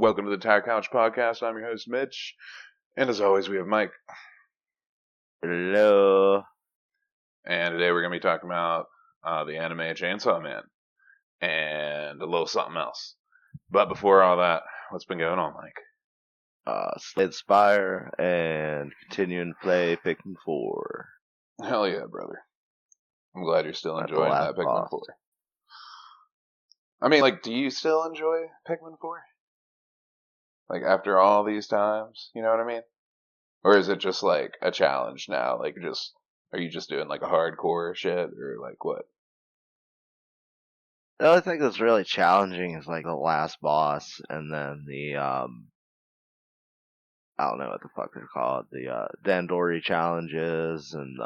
Welcome to the Tire Couch Podcast. I'm your host, Mitch. And as always, we have Mike. Hello. And today we're going to be talking about the anime Chainsaw Man and a little something else. But before all that, what's been going on, Mike? Slay the Spire and continuing to play Pikmin 4. Hell yeah, brother. I'm glad you're still enjoying that Pikmin 4. I mean, do you still enjoy Pikmin 4? After all these times, you know what I mean? Or is it just, a challenge now? Are you just doing, a hardcore shit, or, what? The only thing that's really challenging is, the last boss, and then the, I don't know what the fuck they're called, the, Dandori challenges, and,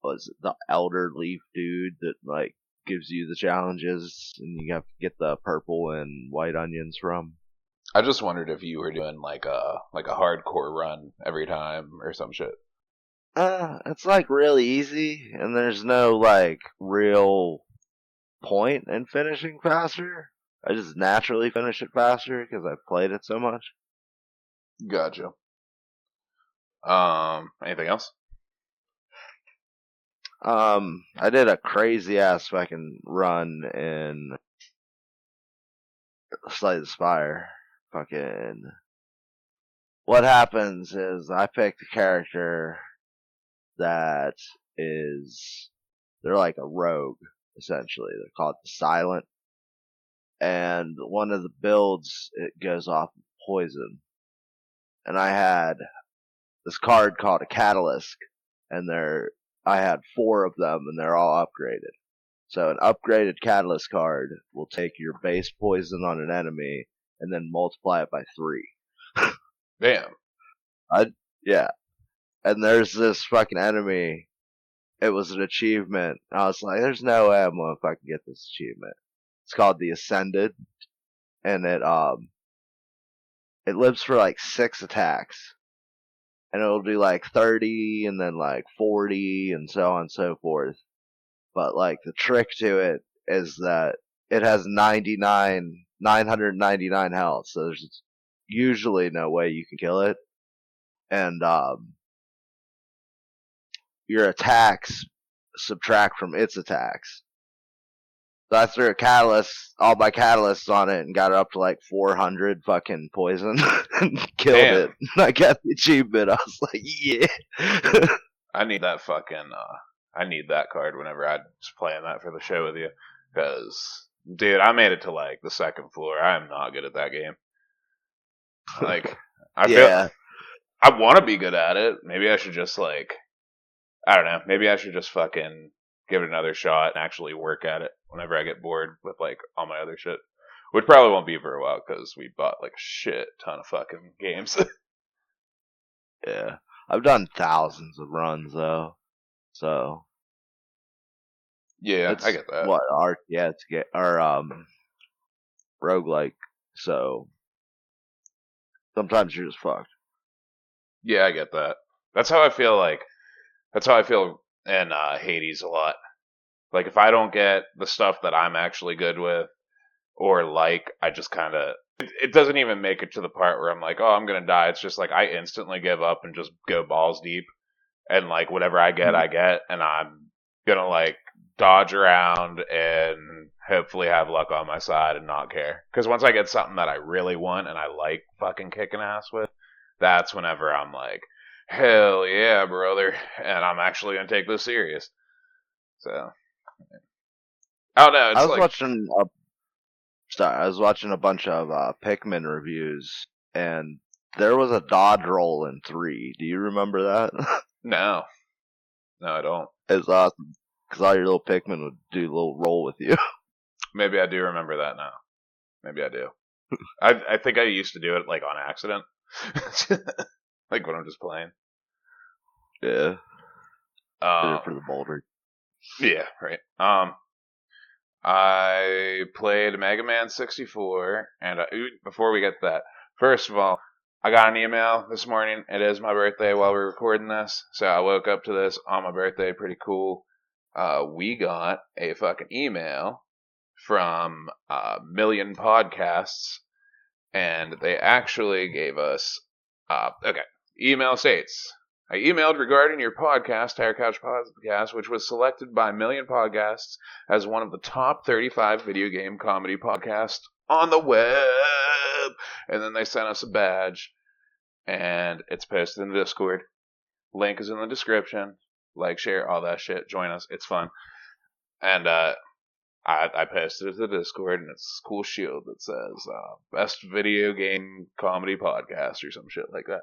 the Elder Leaf dude that, gives you the challenges, and you have to get the purple and white onions from. I just wondered if you were doing a hardcore run every time or some shit. It's really easy, and there's no real point in finishing faster. I just naturally finish it faster because I've played it so much. Gotcha. Anything else? I did a crazy ass fucking run in Slay the Spire. Fucking. What happens is I picked a character that is. They're like a rogue, essentially. They're called the Silent. And one of the builds, it goes off of poison. And I had this card called a Catalyst. And I had 4 of them, and they're all upgraded. So an upgraded Catalyst card will take your base poison on an enemy and then multiply it by 3. Damn. Yeah. And there's this fucking enemy. It was an achievement. I was like, there's no way I'm gonna fucking get this achievement. It's called the Ascended. And it lives for 6 attacks. And it'll do 30 and then 40 and so on and so forth. But the trick to it is that it has 999 health, so there's usually no way you can kill it. And your attacks subtract from its attacks. So I threw all my catalysts on it, and got it up to 400 fucking poison and killed it. I got the achievement. I was like, yeah. I need that I need that card whenever I'm just playing that for the show with you. Because, dude, I made it to, the second floor. I am not good at that game. Yeah. I want to be good at it. Maybe I should just, I don't know. Maybe I should just fucking give it another shot and actually work at it whenever I get bored with, all my other shit. Which probably won't be for a while, because we bought, a shit ton of fucking games. Yeah. I've done thousands of runs, though. So. Yeah, I get that. What, RTS or, roguelike. So. Sometimes you're just fucked. Yeah, I get that. That's how I feel in Hades a lot. If I don't get the stuff that I'm actually good with, or I just kind of, it doesn't even make it to the part where I'm oh, I'm gonna die. It's just I instantly give up and just go balls deep, and whatever I get, and I'm gonna dodge around and hopefully have luck on my side and not care. Because once I get something that I really want and I like fucking kicking ass with, that's whenever I'm hell yeah, brother, and I'm actually gonna take this serious. So, I don't know. I was watching a bunch of Pikmin reviews, and there was a dodge roll in 3. Do you remember that? No, I don't. It's awesome, because all your little Pikmin would do a little roll with you. Maybe I do remember that now. Maybe I do. I think I used to do it on accident, when I'm just playing. Yeah. For the boulder. Yeah, right. I played Megaman 64, and before we get to that, first of all, I got an email this morning. It is my birthday while we're recording this, so I woke up to this on my birthday. Pretty cool. We got a fucking email from Million Podcasts, and they actually gave us email states. I emailed regarding your podcast, Tire Couch Podcast, which was selected by Million Podcasts as one of the top 35 video game comedy podcasts on the web. And then they sent us a badge, and it's posted in the Discord. Link is in the description. Like, share, all that shit. Join us. It's fun. And I posted it to the Discord, and it's this cool shield that says best video game comedy podcast or some shit like that.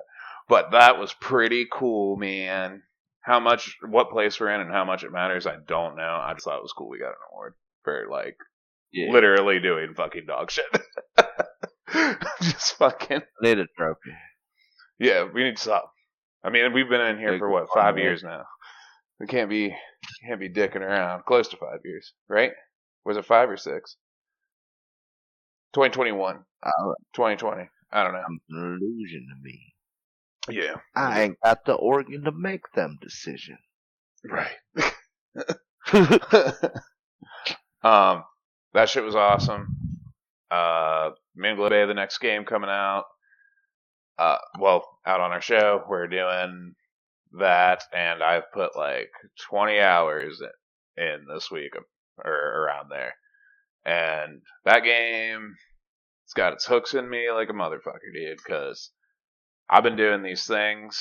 But that was pretty cool, man. What place we're in and how much it matters, I don't know. I just thought it was cool we got an award for, like, literally doing fucking dog shit. Just fucking. Need a trophy. Yeah, we need to stop. I mean, we've been in here for what, 5 years now. We can't be dicking around. Close to 5 years, right? Was it 5 or 6? 2021. 2020. I don't know. It's an illusion to me. Yeah. I ain't got the organ to make them decisions. Right. That shit was awesome. Mingla Bay, the next game coming out. Out on our show, we're doing that, and I've put like 20 hours in this week, or around there. And that game, it's got its hooks in me like a motherfucker, dude, because I've been doing these things.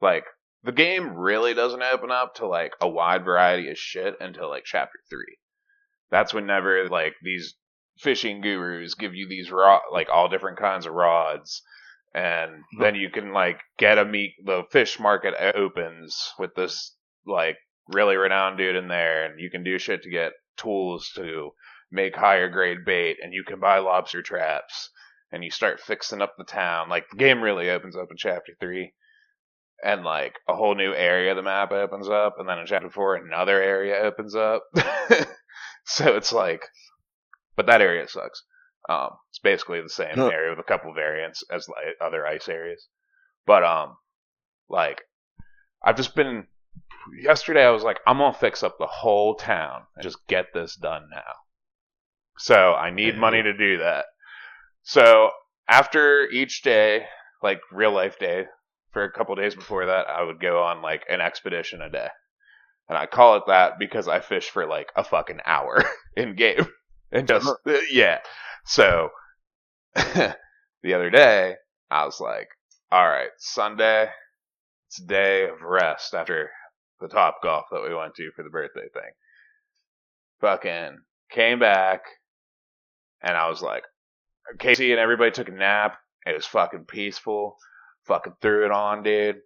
Like, the game really doesn't open up to, like, a wide variety of shit until, like, chapter 3. That's whenever, like, these fishing gurus give you these all different kinds of rods, and then you can, like, the fish market opens with this, like, really renowned dude in there, and you can do shit to get tools to make higher grade bait, and you can buy lobster traps, and you start fixing up the town. Like, the game really opens up in chapter 3, and, like, a whole new area of the map opens up, and then in chapter 4 another area opens up. So it's like, but that area sucks. It's basically the same area with a couple variants as like other ice areas. But like, I've just been. Yesterday I was like, I'm gonna fix up the whole town and just get this done now. So I need money to do that. So after each day, like real life day, for a couple days before that, I would go on like an expedition a day. And I call it that because I fish for like a fucking hour in game. And just, yeah. So, the other day, I was like, alright, Sunday, it's a day of rest after the Top Golf that we went to for the birthday thing. Fucking came back, and I was like, Casey and everybody took a nap. It was fucking peaceful. Fucking threw it on, dude.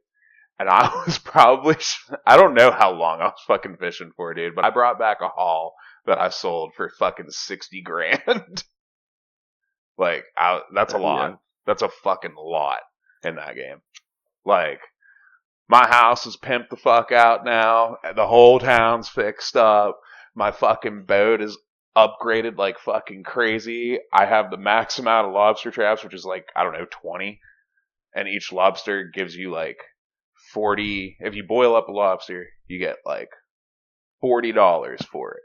And I was probably, I don't know how long I was fucking fishing for, dude, but I brought back a haul that I sold for fucking 60 grand. Like, that's a lot. Yeah. That's a fucking lot in that game. Like, my house is pimped the fuck out now. The whole town's fixed up. My fucking boat is upgraded like fucking crazy. I have the max amount of lobster traps, which is like, I don't know, 20. And each lobster gives you like 40. If you boil up a lobster, you get like $40 for it.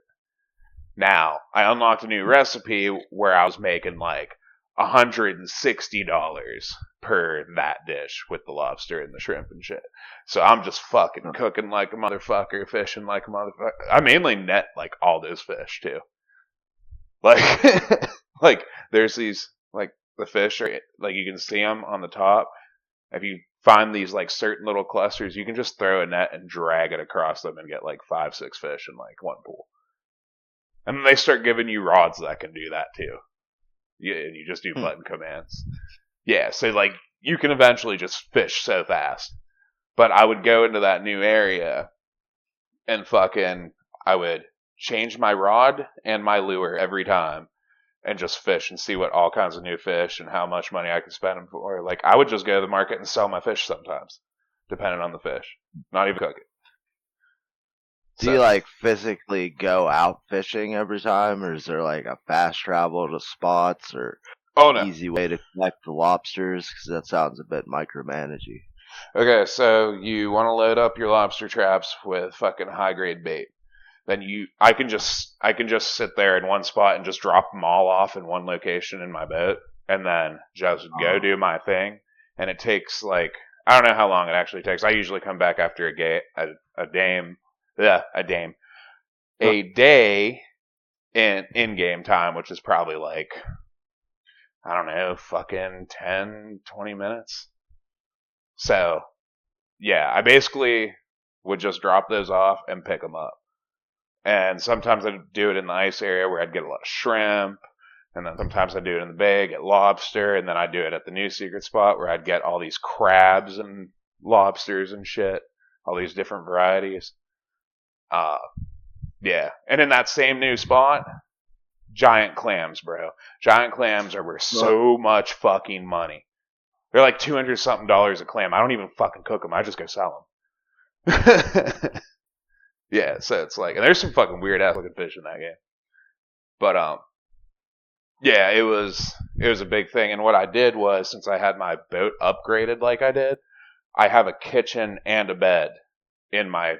Now, I unlocked a new recipe where I was making like $160 per that dish with the lobster and the shrimp and shit. So I'm just fucking cooking like a motherfucker, fishing like a motherfucker. I mainly net like all those fish too. Like, like there's these, like the fish are, like you can see them on the top. If you find these like certain little clusters, you can just throw a net and drag it across them and get like 5-6 fish in like one pool. And then they start giving you rods that can do that too. You just do button commands. Yeah, so like you can eventually just fish so fast. But I would go into that new area and fucking, I would change my rod and my lure every time and just fish and see what all kinds of new fish and how much money I could spend them for. Like, I would just go to the market and sell my fish sometimes, depending on the fish. Not even cook it. Do you, like, physically go out fishing every time, or is there, like, a fast travel to spots, or easy way to collect the lobsters? Because that sounds a bit micromanagey. Okay, so you want to load up your lobster traps with fucking high-grade bait. Then I can just sit there in one spot and just drop them all off in one location in my boat, and then just go do my thing. And it takes like, I don't know how long it actually takes. I usually come back after a day in game time, which is probably like, I don't know, fucking 10, 20 minutes. So, yeah, I basically would just drop those off and pick them up. And sometimes I'd do it in the ice area where I'd get a lot of shrimp. And then sometimes I'd do it in the bay, get lobster. And then I'd do it at the new secret spot where I'd get all these crabs and lobsters and shit. All these different varieties. Yeah. And in that same new spot, giant clams, bro. Giant clams are worth so much fucking money. They're like $200 something a clam. I don't even fucking cook them. I just go sell them. Yeah, so it's like, and there's some fucking weird ass looking fish in that game. But yeah, it was a big thing. And what I did was, since I had my boat upgraded like I did, I have a kitchen and a bed in my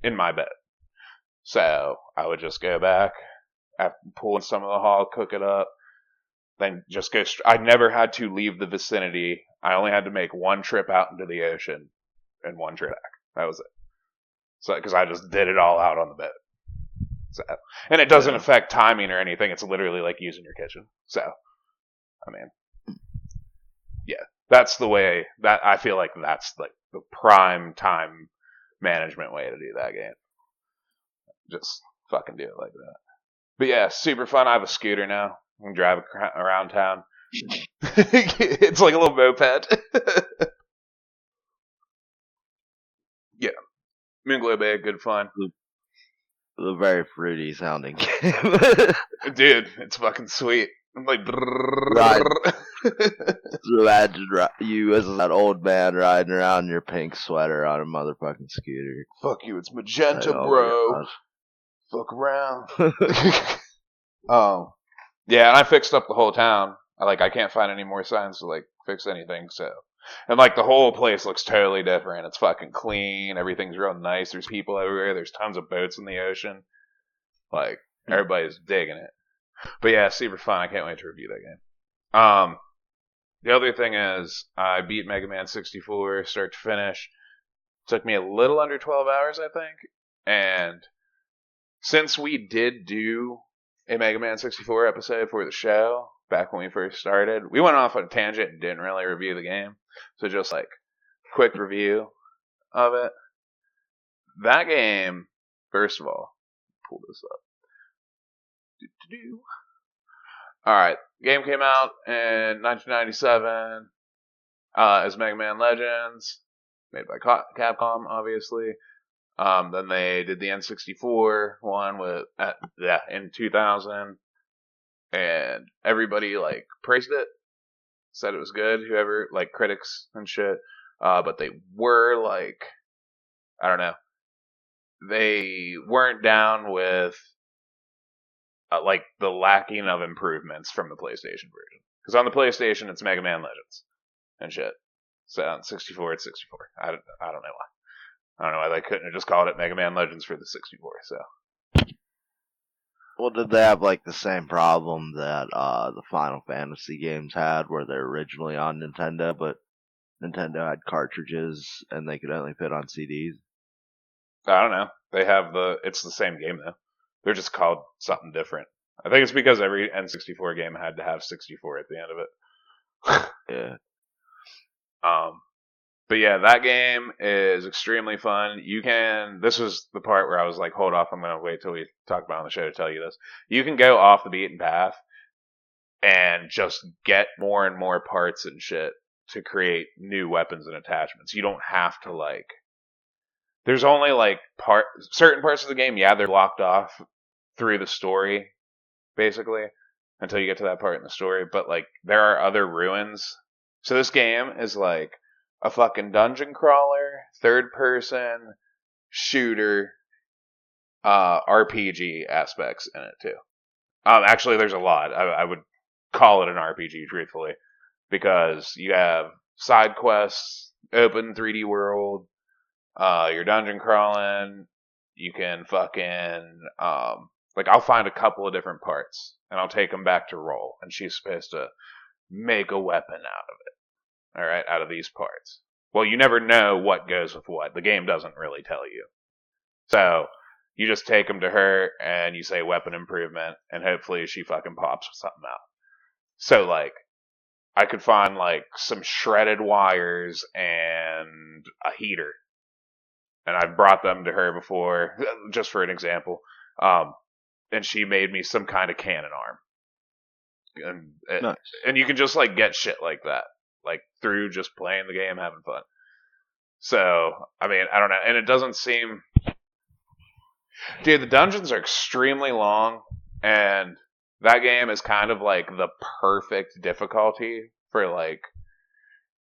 bed. So I would just go back, after pulling some of the haul, cook it up, then just go. I never had to leave the vicinity. I only had to make one trip out into the ocean and one trip back. That was it. So, because I just did it all out on the bed. So, and it doesn't affect timing or anything. It's literally like using your kitchen. So, I mean, yeah, that's the way that I feel like that's like the prime time management way to do that game. Just fucking do it like that. But yeah, super fun. I have a scooter now. I can drive around town. It's like a little moped. Yeah. Moonglow Bay, good fun. A very fruity sounding game. Dude, it's fucking sweet. I'm like, imagine you as that old man riding around in your pink sweater on a motherfucking scooter. Fuck you, it's magenta, bro. Fuck around. Yeah, and I fixed up the whole town. I can't find any more signs to like fix anything, so. And like the whole place looks totally different. It's fucking clean. Everything's real nice. There's people everywhere. There's tons of boats in the ocean. Like everybody's digging it. But yeah, super fun. I can't wait to review that game. The other thing is I beat Megaman 64 start to finish. Took me a little under 12 hours, I think. And since we did do a Mega Man 64 episode for the show back when we first started, we went off on a tangent and didn't really review the game. So just like quick review of it. That game, first of all, pull this up. Alright, game came out in 1997 as Mega Man Legends, made by Capcom, obviously. Then they did the N64 one in 2000, and everybody like praised it, said it was good. Whoever, like critics and shit, but they were like, I don't know, they weren't down with like the lacking of improvements from the PlayStation version. Because on the PlayStation it's Mega Man Legends and shit. So on 64 it's 64. I don't know why. I don't know why they couldn't have just called it Mega Man Legends for the 64, so. Well, did they have like the same problem that the Final Fantasy games had, where they're originally on Nintendo, but Nintendo had cartridges and they could only fit on CDs? I don't know. It's the same game though. They're just called something different. I think it's because every N64 game had to have 64 at the end of it. Yeah. But yeah, that game is extremely fun. This was the part where I was like, hold off, I'm going to wait till we talk about it on the show to tell you this. You can go off the beaten path and just get more and more parts and shit to create new weapons and attachments. You don't have to like, there's only like certain parts of the game, yeah, they're locked off through the story, basically, until you get to that part in the story. But like, there are other ruins. So this game is like a fucking dungeon crawler, third person, shooter, RPG aspects in it too. Actually, there's a lot. I would call it an RPG, truthfully, because you have side quests, open 3D world, you're dungeon crawling, you can fucking, like I'll find a couple of different parts, and I'll take them back to Roll, and she's supposed to make a weapon out of it. All right, out of these parts. Well, you never know what goes with what. The game doesn't really tell you. So you just take them to her and you say weapon improvement, and hopefully she fucking pops something out. So like, I could find like some shredded wires and a heater, and I've brought them to her before, just for an example. And she made me some kind of cannon arm, Nice. and you can just like get shit like that, like through just playing the game, having fun. So I mean, I don't know, and it doesn't seem, dude, the dungeons are extremely long, and that game is kind of like the perfect difficulty for like,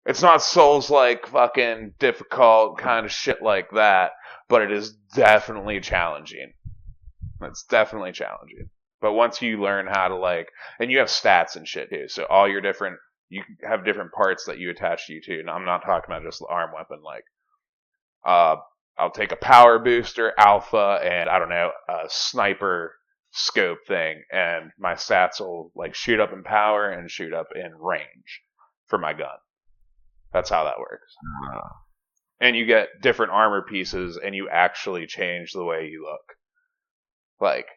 it's not Souls-like fucking difficult kind of shit like that, but it is definitely challenging. It's definitely challenging. But once you learn how to like, and you have stats and shit too, so all your different, you have different parts that you attach to you too, and I'm not talking about just the arm weapon, like, I'll take a power booster, alpha, and I don't know, a sniper scope thing, and my stats will like shoot up in power and shoot up in range for my gun. That's how that works. And you get different armor pieces, and you actually change the way you look. Like,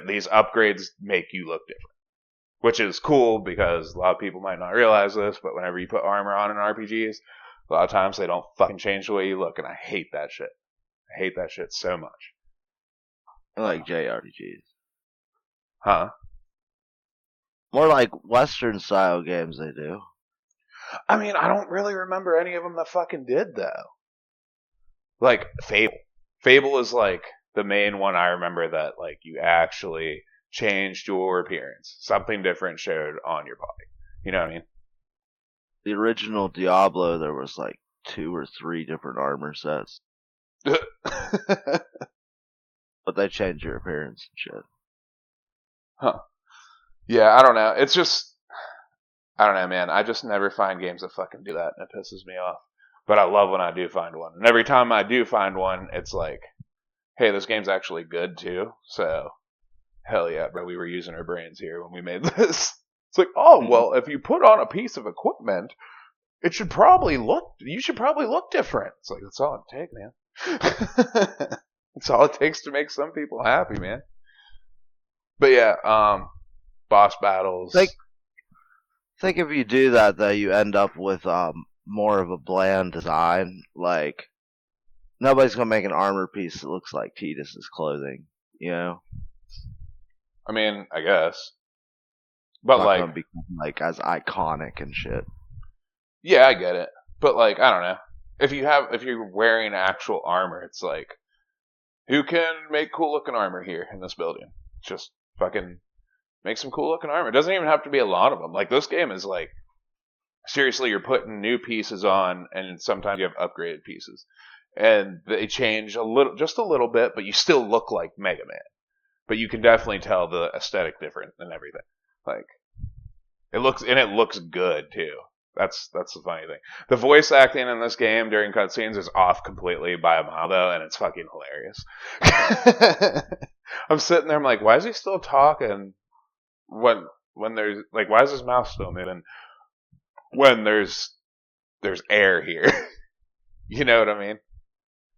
these upgrades make you look different, which is cool because a lot of people might not realize this, but whenever you put armor on in RPGs, a lot of times they don't fucking change the way you look, and I hate that shit. I hate that shit so much. I like JRPGs. Huh? More like Western style games they do. I mean, I don't really remember any of them that fucking did, though. Like, Fable. Fable is, like, the main one I remember that, like, you actually changed your appearance. Something different showed on your body. You know what I mean? The original Diablo, there was, like, 2 or 3 different armor sets. But they changed your appearance and shit. Huh. Yeah, I don't know. It's just, I don't know, man. I just never find games that fucking do that, and it pisses me off. But I love when I do find one. And every time I do find one, it's like, hey, this game's actually good, too. So, hell yeah, bro, we were using our brains here when we made this. It's like, oh, well, if you put on a piece of equipment, you should probably look different. It's like, that's all it takes, man. That's all it takes to make some people happy, man. But yeah, boss battles. Think if you do that, though, you end up with more of a bland design. Like, nobody's going to make an armor piece that looks like Tidus's clothing, you know? I mean, I guess. But not like, gonna become, like, as iconic and shit. Yeah, I get it. But like, I don't know. If you're wearing actual armor, it's like, who can make cool looking armor here in this building? Just fucking make some cool looking armor. It doesn't even have to be a lot of them. Like, this game is like, seriously, you're putting new pieces on, and sometimes you have upgraded pieces, and they change just a little bit, but you still look like Megaman. But you can definitely tell the aesthetic difference and everything. Like, it looks good too. That's the funny thing. The voice acting in this game during cutscenes is off completely by a mile though, and it's fucking hilarious. I'm sitting there, I'm like, why is he still talking when there's like, why is his mouth still moving when there's air here? You know what I mean?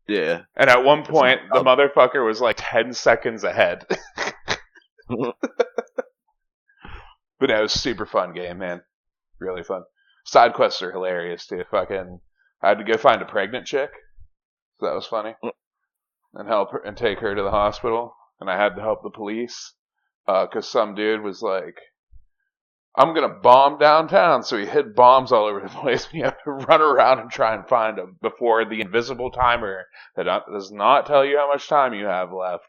Yeah. And at one point, the motherfucker was like 10 seconds ahead. But it was a super fun game, man. Really fun. Side quests are hilarious too. Fucking, I had to go find a pregnant chick, so that was funny, and help her and take her to the hospital. And I had to help the police because some dude was like, "I'm gonna bomb downtown," so he hid bombs all over the place. And you have to run around and try and find them before the invisible timer that does not tell you how much time you have left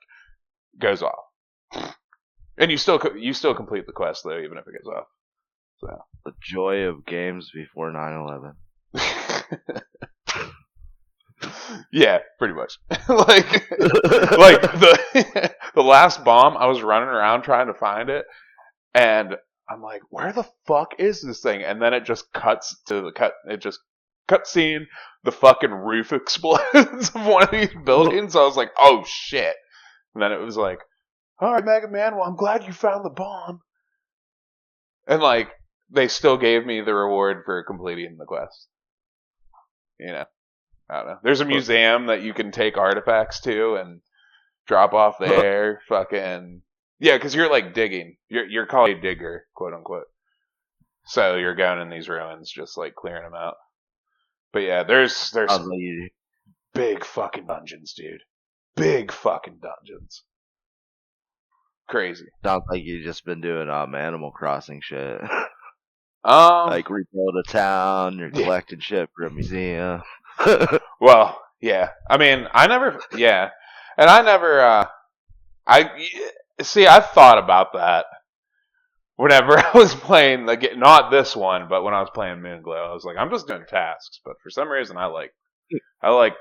goes off. And you still complete the quest though, even if it goes off. So. The joy of games before 9/11. Yeah, pretty much. like the last bomb, I was running around trying to find it, and I'm like, where the fuck is this thing? And then it just cuts to cut scene, the fucking roof explodes of one of these buildings. So I was like, oh shit. And then it was like, all right, Megaman, well, I'm glad you found the bomb. And like, they still gave me the reward for completing the quest. You know, I don't know. There's a museum that you can take artifacts to and drop off there. Fucking yeah, because you're like digging. You're called a digger, quote unquote. So you're going in these ruins, just like clearing them out. But yeah, there's big fucking dungeons, dude. Big fucking dungeons. Crazy. Sounds like you just been doing Animal Crossing shit. Like rebuild a town, you're collecting shit for a museum. Well, yeah. I mean, and I never, I thought about that whenever I was playing, like, not this one, but when I was playing Moonglow, I was like, I'm just doing tasks, but for some reason I like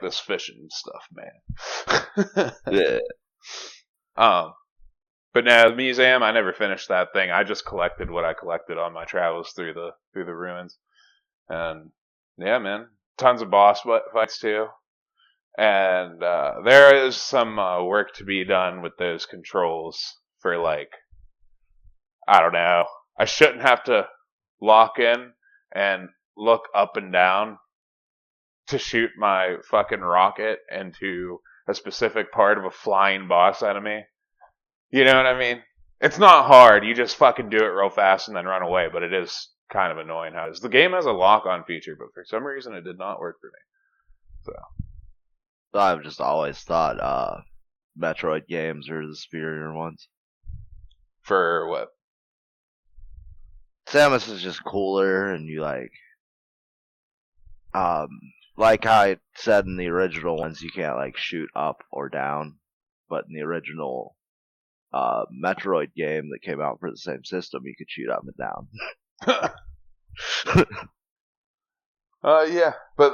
this fishing stuff, man. Yeah. But no, the museum, I never finished that thing. I just collected what I collected on my travels through the ruins. And yeah, man, tons of boss fights too. And there is some work to be done with those controls for, like, I don't know. I shouldn't have to lock in and look up and down to shoot my fucking rocket into a specific part of a flying boss enemy. You know what I mean? It's not hard. You just fucking do it real fast and then run away, but it is kind of annoying how it is. The game has a lock-on feature, but for some reason it did not work for me. So I've just always thought Metroid games are the superior ones. For what? Samus is just cooler, and you like I said in the original ones, you can't like shoot up or down, but in the original Metroid game that came out for the same system, you could shoot up and down. Yeah, but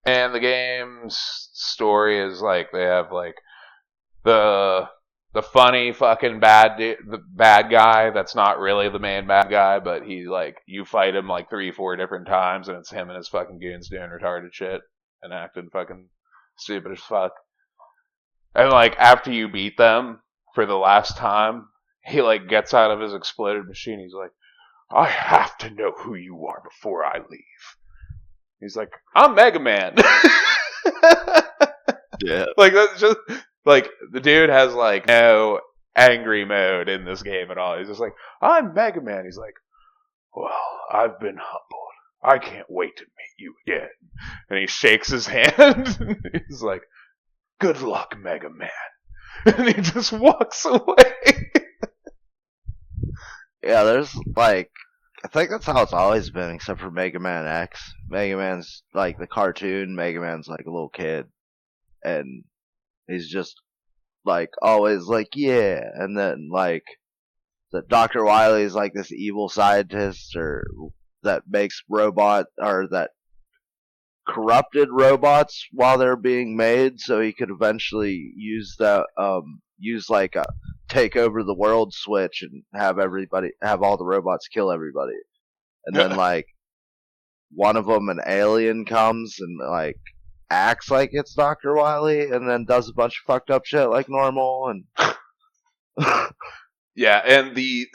and the game's story is like they have like the funny fucking the bad guy that's not really the main bad guy, but he like you fight him like 3-4 different times, and it's him and his fucking goons doing retarded shit and acting fucking stupid as fuck. And like after you beat them for the last time, he like gets out of his exploded machine. He's like, I have to know who you are before I leave. He's like, I'm Megaman. Yeah. Like that's just like the dude has like no angry mode in this game at all. He's just like, I'm Megaman. He's like, well, I've been humbled. I can't wait to meet you again. And he shakes his hand. He's like, good luck, Megaman. And he just walks away. Yeah, there's like, I think that's how it's always been, except for Mega Man X. Mega Man's like the cartoon, Mega Man's like a little kid. And he's just like always like, yeah. And then like, that Dr. Wily's like this evil scientist or that makes that corrupted robots while they're being made, so he could eventually use like a take over the world switch and have all the robots kill everybody. And then like one of them, an alien, comes and like acts like it's Dr. Wily and then does a bunch of fucked up shit like normal. And yeah, and the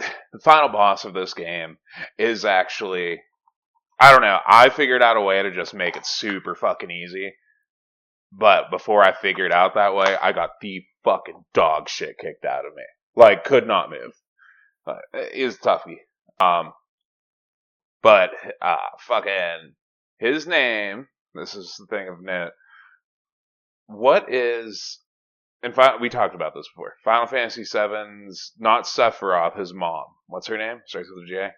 final boss of this game is actually, I don't know, I figured out a way to just make it super fucking easy. But before I figured out that way, I got the fucking dog shit kicked out of me. Like, could not move. It was toughy. But fucking his name, this is the thing of note. What is, in fact, we talked about this before. Final Fantasy VII's not Sephiroth, his mom. What's her name? Starts with a J.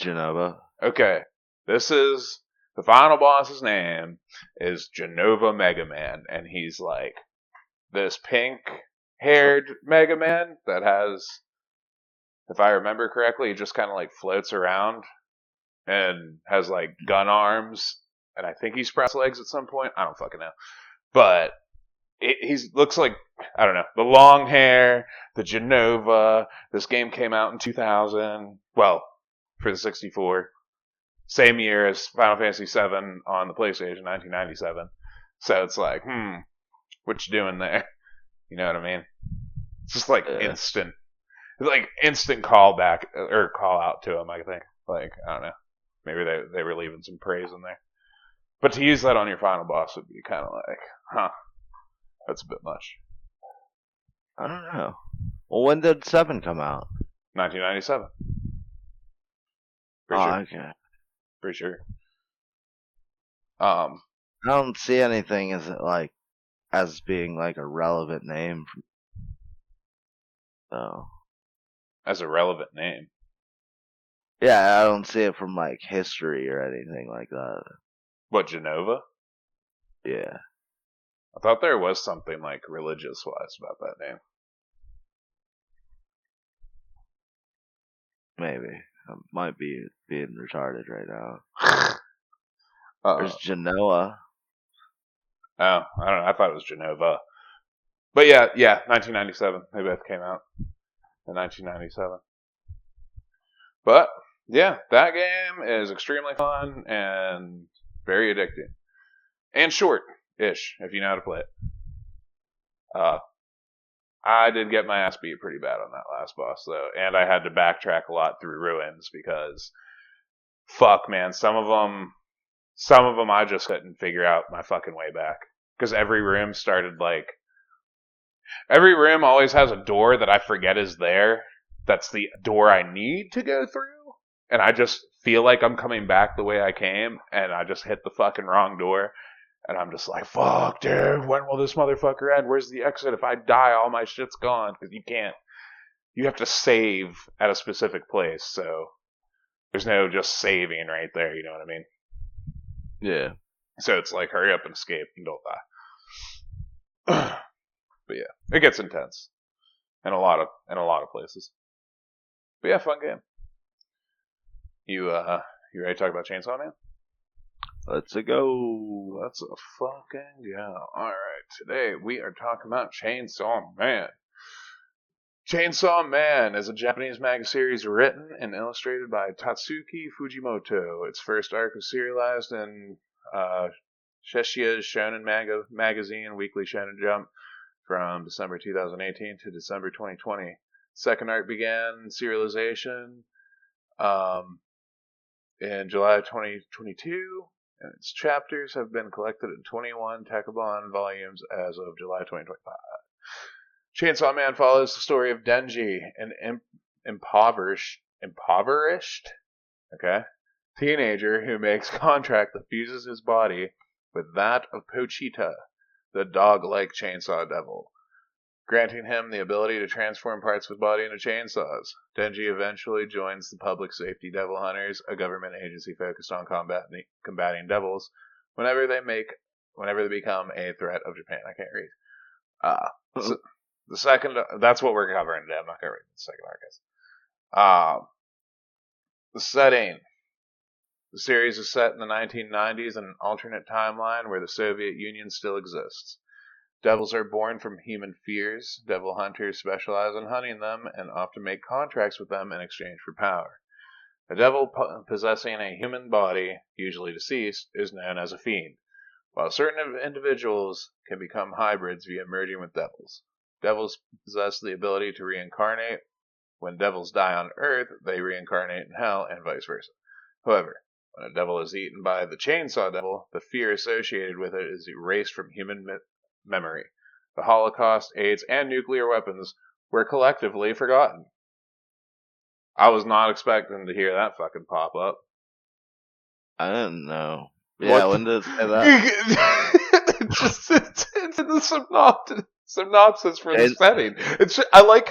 Jenova. Okay, this is the final boss's name is Genova Megaman, and he's like this pink-haired Megaman that has, if I remember correctly, he just kind of like floats around and has like gun arms, and I think he's pressed legs at some point. I don't fucking know, but he looks like, I don't know, the long hair, the Genova. This game came out in 2000. Well, for the 64. Same year as Final Fantasy VII on the PlayStation, 1997. So it's like, what you doing there? You know what I mean? It's just like instant. like instant call back or call out to him. I think, like, I don't know, maybe they were leaving some praise in there. But to use that on your final boss would be kind of like, huh, that's a bit much. I don't know. Well, when did 7 come out? 1997. Pretty sure. Okay. Pretty sure. I don't see anything as being like a relevant name. So. As a relevant name. Yeah, I don't see it from like history or anything like that. What, Genova? Yeah. I thought there was something like religious wise about that name. Maybe. I might be being retarded right now. There's Genoa. Oh, I don't know. I thought it was Genova. But yeah, 1997. They both came out in 1997. But yeah, that game is extremely fun and very addicting. And short-ish, if you know how to play it. I did get my ass beat pretty bad on that last boss, though. And I had to backtrack a lot through ruins because, fuck, man, some of them I just couldn't figure out my fucking way back. Because every room always has a door that I forget is there. That's the door I need to go through. And I just feel like I'm coming back the way I came, and I just hit the fucking wrong door. And I'm just like, fuck, dude, when will this motherfucker end? Where's the exit? If I die, all my shit's gone. Because you can't. You have to save at a specific place, so there's no just saving right there, you know what I mean? Yeah. So it's like, hurry up and escape and don't die. But yeah, it gets intense in a lot of places. But yeah, fun game. You ready to talk about Chainsaw Man? Let's go. Let's fucking go. Alright, today we are talking about Chainsaw Man. Chainsaw Man is a Japanese manga series written and illustrated by Tatsuki Fujimoto. Its first arc was serialized in Sheshia's Shonen Magazine, Weekly Shonen Jump, from December 2018 to December 2020. Second arc began serialization in July 2022, and its chapters have been collected in 21 Takabon volumes as of July 2025. Chainsaw Man follows the story of Denji, an impoverished teenager who makes a contract that fuses his body with that of Pochita, the dog-like chainsaw devil, granting him the ability to transform parts of his body into chainsaws. Denji eventually joins the Public Safety Devil Hunters, a government agency focused on combating devils whenever they become a threat of Japan. I can't read. So the second, that's what we're covering today. I'm not going to read the second arc, guys. The setting. The series is set in the 1990s in an alternate timeline where the Soviet Union still exists. Devils are born from human fears. Devil hunters specialize in hunting them and often make contracts with them in exchange for power. A devil possessing a human body, usually deceased, is known as a fiend, while certain individuals can become hybrids via merging with devils. Devils possess the ability to reincarnate. When devils die on Earth, they reincarnate in hell, and vice versa. However, when a devil is eaten by the chainsaw devil, the fear associated with it is erased from human memory. The Holocaust, AIDS, and nuclear weapons were collectively forgotten. I was not expecting to hear that fucking pop up. I didn't know. Yeah, when did it say that? It's in the synopsis for the setting. I like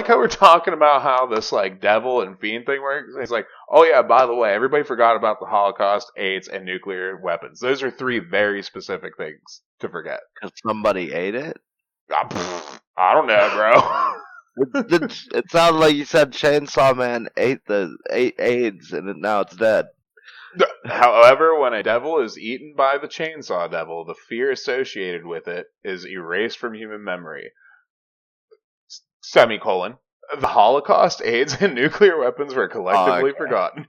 how we're talking about how this like devil and fiend thing works. It's like, oh yeah, by the way, everybody forgot about the Holocaust, AIDS, and nuclear weapons. Those are three very specific things to forget. Because somebody ate it? I don't know, bro. It sounded like you said Chainsaw Man ate AIDS and now it's dead. However, when a devil is eaten by the chainsaw devil, the fear associated with it is erased from human memory. Semicolon. The Holocaust, AIDS, and nuclear weapons were collectively forgotten.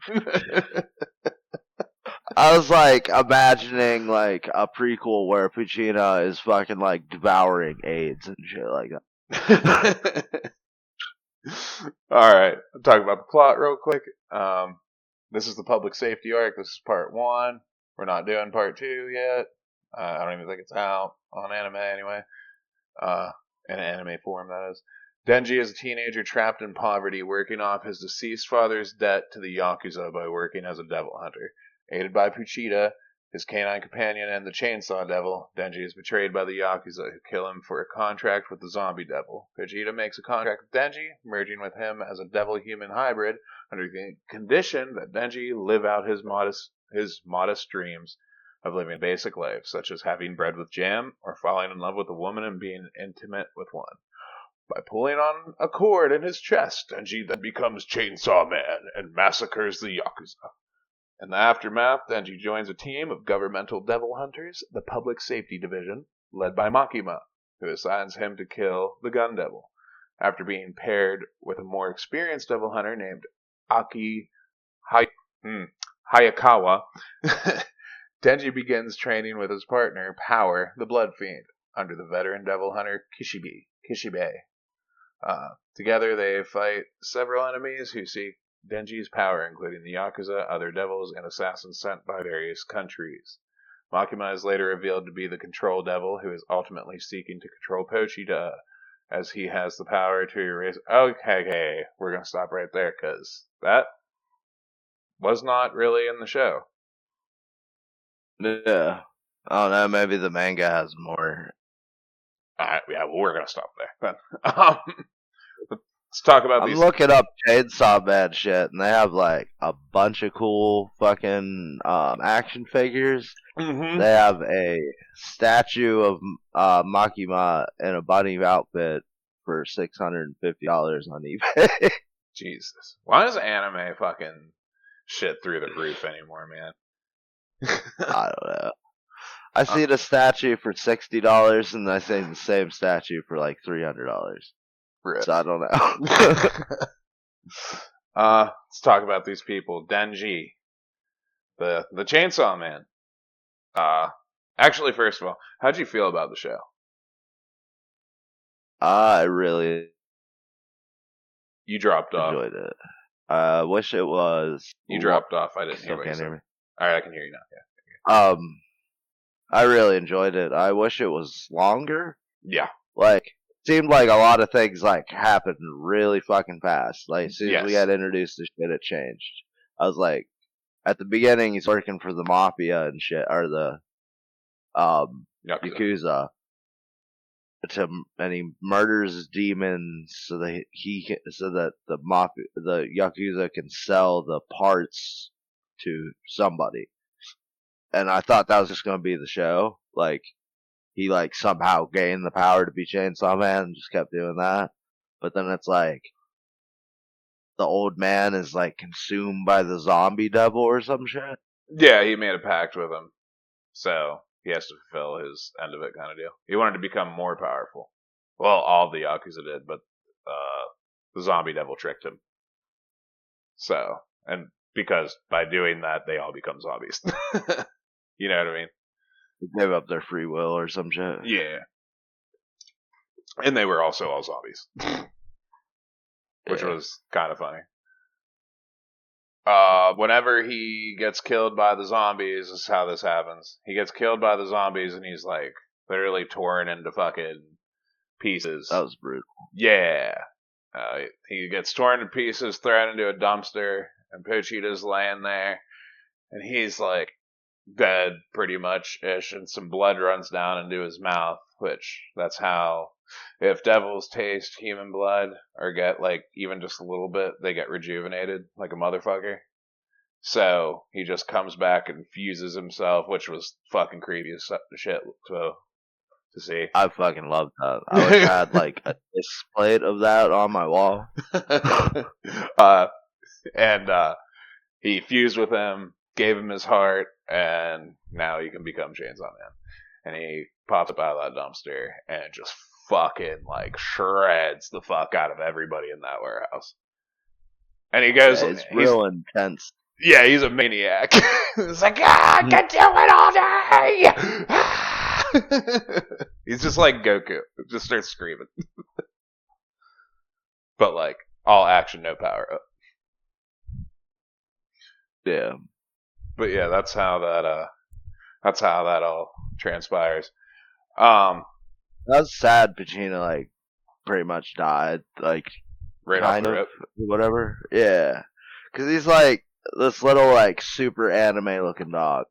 I was like imagining like a prequel where Puccina is fucking like devouring AIDS and shit like that. All right, I'll talk about the plot real quick. This is the public safety arc. This is part one. We're not doing part two yet. I don't even think it's out on anime anyway. In anime form, that is. Denji is a teenager trapped in poverty, working off his deceased father's debt to the Yakuza by working as a devil hunter. Aided by Puchita, his canine companion, and the Chainsaw Devil, Denji is betrayed by the Yakuza, who kill him for a contract with the Zombie Devil. Vegeta makes a contract with Denji, merging with him as a devil-human hybrid, under the condition that Denji live out his modest dreams of living a basic life, such as having bread with jam, or falling in love with a woman and being intimate with one. By pulling on a cord in his chest, Denji then becomes Chainsaw Man and massacres the Yakuza. In the aftermath, Denji joins a team of governmental devil hunters, the Public Safety Division, led by Makima, who assigns him to kill the Gun Devil. After being paired with a more experienced devil hunter named Aki Hayakawa, Denji begins training with his partner, Power, the Blood Fiend, under the veteran devil hunter Kishibe. Together they fight several enemies who seek Denji's power, including the Yakuza, other devils, and assassins sent by various countries. Makima is later revealed to be the Control Devil, who is ultimately seeking to control Pochita, as he has the power to erase... Okay, we're going to stop right there, because that was not really in the show. Yeah. I don't know, maybe the manga has more. Yeah, well, we're going to stop there. But, let's talk about these. I'm looking up Chainsaw Man shit, and they have like a bunch of cool fucking action figures. Mm-hmm. They have a statue of Makima in a bunny outfit for $650 on eBay. Jesus. Why does anime fucking shit through the roof anymore, man? I don't know. I see the statue for $60, and I see the same statue for like $300. So I don't know. Let's talk about these people. Denji, the Chainsaw Man. Actually, first of all, how'd you feel about the show? I really You dropped off. enjoyed it. I wish it was. You dropped off. I didn't hear what you Can't said. hear me. All right, I can hear you now. Yeah. I really enjoyed it. I wish it was longer. Yeah. Like, seemed like a lot of things like happened really fucking fast. Like, as soon as we got introduced to shit, it changed. I was like, at the beginning, he's working for the mafia and shit, or the Yakuza. And he murders demons so that the Yakuza can sell the parts to somebody. And I thought that was just gonna be the show. Like, he like somehow gained the power to be Chainsaw Man and just kept doing that. But then it's like the old man is like consumed by the zombie devil or some shit. Yeah, he made a pact with him, so he has to fulfill his end of it, kind of deal. He wanted to become more powerful. Well, all the Yakuza did, but the zombie devil tricked him. So, and because by doing that, they all become zombies. You know what I mean? They gave up their free will or some shit. Yeah. And they were also all zombies. Which was kind of funny. Whenever he gets killed by the zombies, this is how this happens. He gets killed by the zombies and he's like literally torn into fucking pieces. That was brutal. Yeah. He gets torn to pieces, thrown into a dumpster, and Pochita's laying there, and he's like dead pretty much ish, and some blood runs down into his mouth, which that's how, if devils taste human blood or get like even just a little bit, they get rejuvenated like a motherfucker. So he just comes back and fuses himself, which was fucking creepy as shit to see. I fucking loved that. I wish I had like a display of that on my wall. And he fused with him, gave him his heart, and now he can become Chainsaw Man. And he pops up out of that dumpster and just fucking like shreds the fuck out of everybody in that warehouse. And he goes, yeah, it's real intense. Yeah, he's a maniac. He's like, I can do it all day. He's just like Goku. Just starts screaming. But like, all action, no power up. Yeah. But yeah, that's how that all transpires. Um, That was sad. Pacino like pretty much died. Like right off kind the of rip. whatever. Yeah. Because he's like this little like super anime looking dog.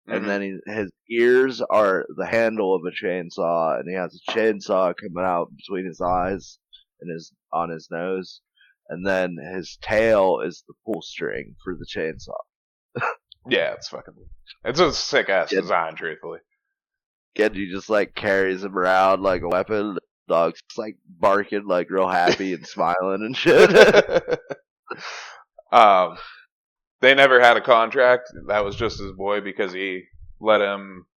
And Mm-hmm. then his ears are the handle of a chainsaw, and he has a chainsaw coming out between his eyes and on his nose, and then his tail is the pull string for the chainsaw. Yeah, it's a sick ass Gen- design, truthfully. Genji just like carries him around like a weapon. Dog's just like barking like real happy and smiling and shit. um, they never had a contract. That was just his boy because he let him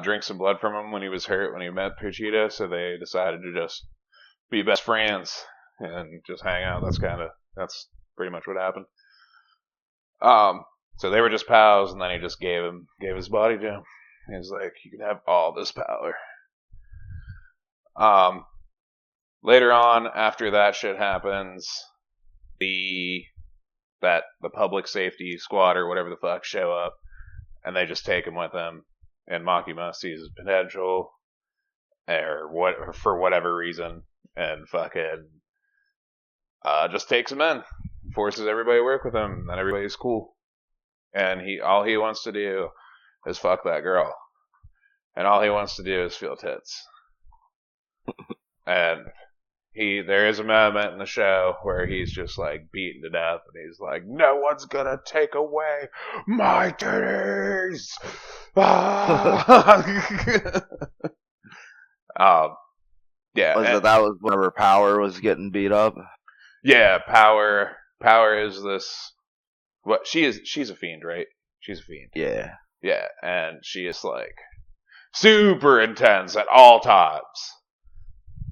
drink some blood from him when he was hurt when he met Puchita. So they decided to just be best friends and just hang out. That's pretty much what happened. So they were just pals, and then he just gave his body to him. He was like, "You can have all this power." Later on, after that shit happens, the public safety squad or whatever the fuck show up, and they just take him with them. And Makima sees his potential, or for whatever reason, and fucking just takes him in, forces everybody to work with him, and then everybody's cool. And all he wants to do is fuck that girl, and all he wants to do is feel tits. And there is a moment in the show where he's just like beaten to death, and he's like, "No one's gonna take away my titties." Yeah. That was whenever Power was getting beat up? Yeah, Power is this. What she is? She's a fiend, right? She's a fiend. Yeah. Yeah, and she is like super intense at all times.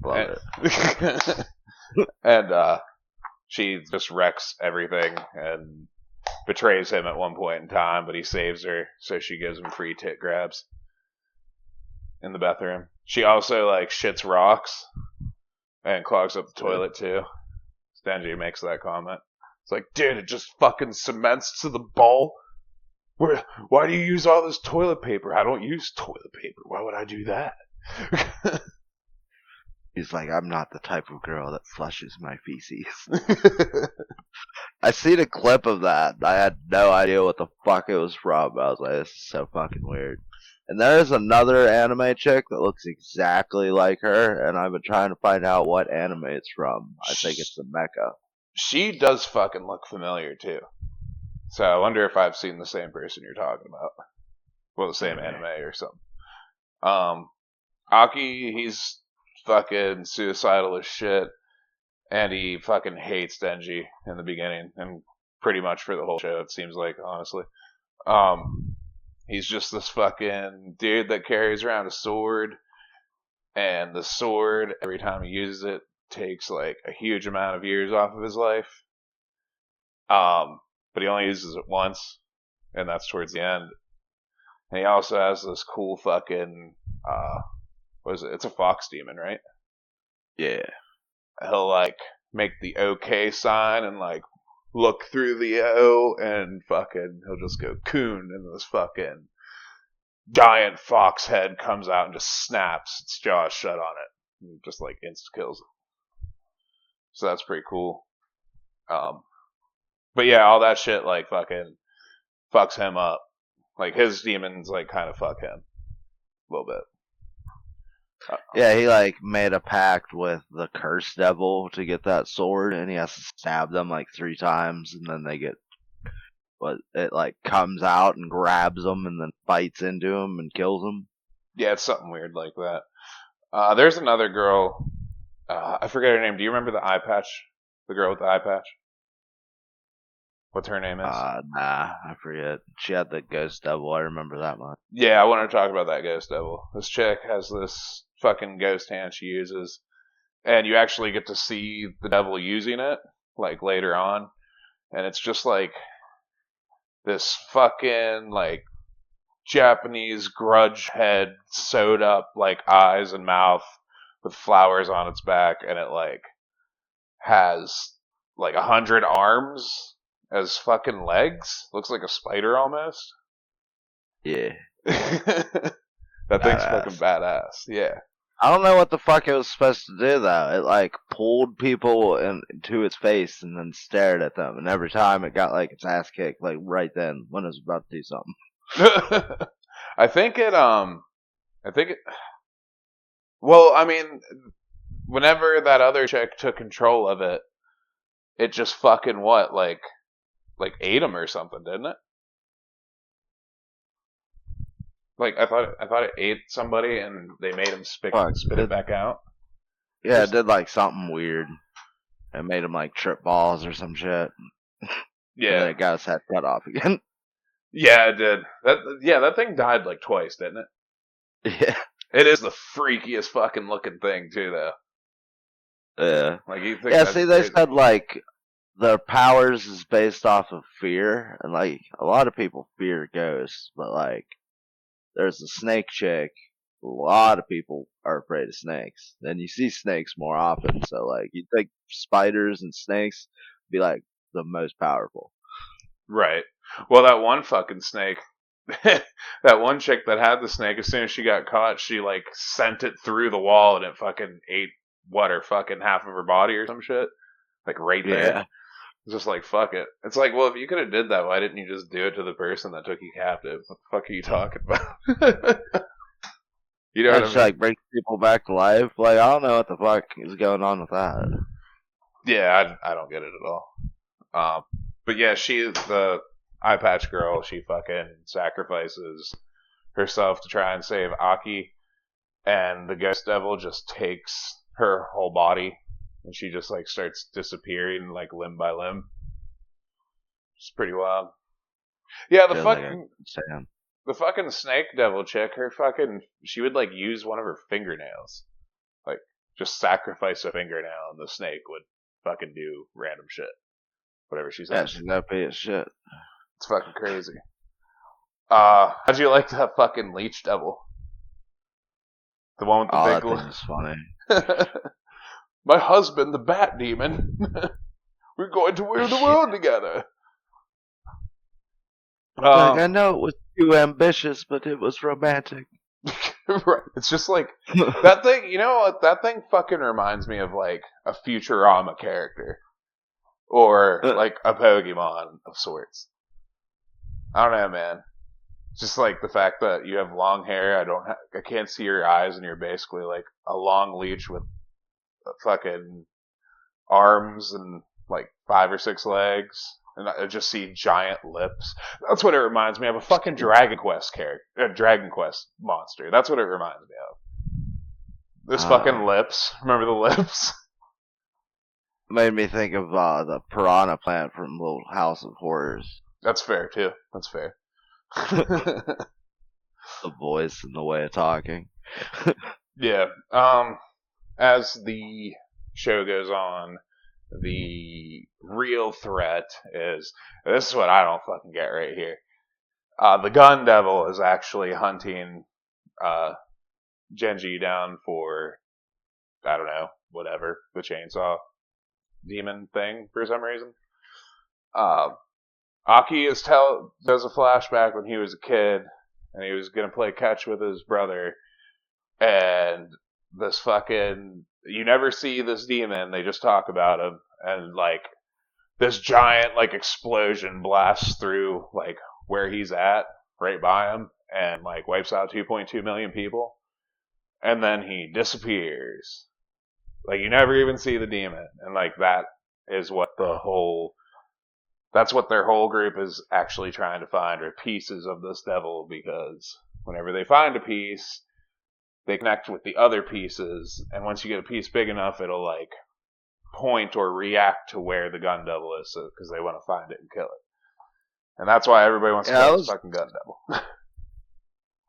Love it. And she just wrecks everything and betrays him at one point in time, but he saves her, so she gives him free tit grabs in the bathroom. She also like shits rocks and clogs up the toilet too. Denji makes that comment. It's like, dude, it just fucking cements to the bowl. Why do you use all this toilet paper? I don't use toilet paper. Why would I do that? He's like, I'm not the type of girl that flushes my feces. I seen a clip of that. I had no idea what the fuck it was from. I was like, this is so fucking weird. And there's another anime chick that looks exactly like her, and I've been trying to find out what anime it's from. I think it's a mecha. She does fucking look familiar too. So I wonder if I've seen the same person you're talking about. Well, the same anime or something. Aki, he's fucking suicidal as shit, and he fucking hates Denji in the beginning, and pretty much for the whole show, it seems like, honestly. He's just this fucking dude that carries around a sword, and the sword, every time he uses it, takes like a huge amount of years off of his life. But he only uses it once, and that's towards the end. And he also has this cool fucking, what is it? It's a fox demon, right? Yeah. He'll like make the OK sign and like look through the O, and fucking he'll just go coon, and this fucking giant fox head comes out and just snaps its jaws shut on it, and just like insta kills it. So that's pretty cool. But yeah, all that shit like fucking fucks him up. Like his demons like kind of fuck him a little bit. Yeah, he like made a pact with the curse devil to get that sword, and he has to stab them like 3 times, and then they get, but it like comes out and grabs them, and then bites into him and kills him. Yeah, it's something weird like that. There's another girl. I forget her name. Do you remember the eye patch? The girl with the eye patch? What's her name is? Nah, I forget. She had the ghost devil. I remember that much. Yeah, I want to talk about that ghost devil. This chick has this fucking ghost hand she uses, and you actually get to see the devil using it, like later on, and it's just like this fucking like Japanese grudge head sewed up like eyes and mouth with flowers on its back, and it like has like 100 arms as fucking legs. Looks like a spider almost. Yeah, That thing's fucking badass. badass. Yeah. I don't know what the fuck it was supposed to do though. It like pulled people into its face and then stared at them, and every time it got like its ass kicked, like right then when it was about to do something. I think it. I think it. Well, I mean, whenever that other chick took control of it, it just fucking what like ate him or something, didn't it? Like I thought it ate somebody and they made him Fuck, spit it back out. yeah, it Just did like something weird. It made him like trip balls or some shit, and then yeah, it got his head cut off again. yeah, it did. That thing died like twice, didn't it? Yeah, It is the freakiest fucking looking thing too, though. yeah, Like you think yeah. that'd See, be they crazy? said like their powers is based off of fear, and like a lot of people fear ghosts, but like there's a snake chick. A lot of people are afraid of snakes, and you see snakes more often. So like you think spiders and snakes be like the most powerful. Right. Well, that one fucking snake, that one chick that had the snake, as soon as she got caught, she like sent it through the wall and it fucking ate what her fucking half of her body or some shit. Like right there. Yeah, It's just like fuck it. It's like, well, if you could have did that, why didn't you just do it to the person that took you captive? What the fuck are you talking about? You know what and I she mean? like brings people back to life. Like I don't know what the fuck is going on with that. Yeah, I don't get it at all. Um, but yeah, she the eye patch girl. She fucking sacrifices herself to try and save Aki, and the ghost devil just takes her whole body, and she just like starts disappearing like limb by limb. It's pretty wild. Yeah, Feels like a Sam. the fucking snake devil chick. Her fucking she would like use one of her fingernails, like just sacrifice a fingernail, and the snake would fucking do random shit, whatever she Yeah, said. she's no piece of shit. It's fucking crazy. How'd you like that fucking leech devil? The one with Oh, the that thing is funny. big. My husband, the bat demon. We're going to rule the world together. Like I Um, know it was too ambitious, but it was romantic. right. It's just like that thing. You know what? That thing fucking reminds me of like a Futurama character or like a Pokemon of sorts. I don't know, man. Just like the fact that you have long hair. I can't see your eyes, and you're basically like a long leech with fucking arms and like 5 or 6 legs, and I just see giant lips. That's what it reminds me of. A fucking Dragon Quest character, a Dragon Quest monster. That's what it reminds me of. Those fucking uh, lips. Remember the lips? Made me think of the piranha plant from Little House of Horrors. That's fair too. That's fair. The voice and the way of talking. Yeah. As the show goes on, the real threat is this is what I don't fucking get right here. The gun devil is actually hunting uh, Genji down for I don't know whatever the chainsaw demon thing for some reason. Uh, Aki does a flashback when he was a kid and he was gonna play catch with his brother, and this fucking you never see this demon. They just talk about him, and like this giant like explosion blasts through like where he's at, right by him, and like wipes out 2.2 million people, and then he disappears. Like you never even see the demon, and like that is what that's what their whole group is actually trying to find are pieces of this devil, because whenever they find a piece, they connect with the other pieces, and once you get a piece big enough, it'll like point or react to where the gun devil is, because they want to find it and kill it. And that's why everybody wants to Yeah, kill this fucking gun devil.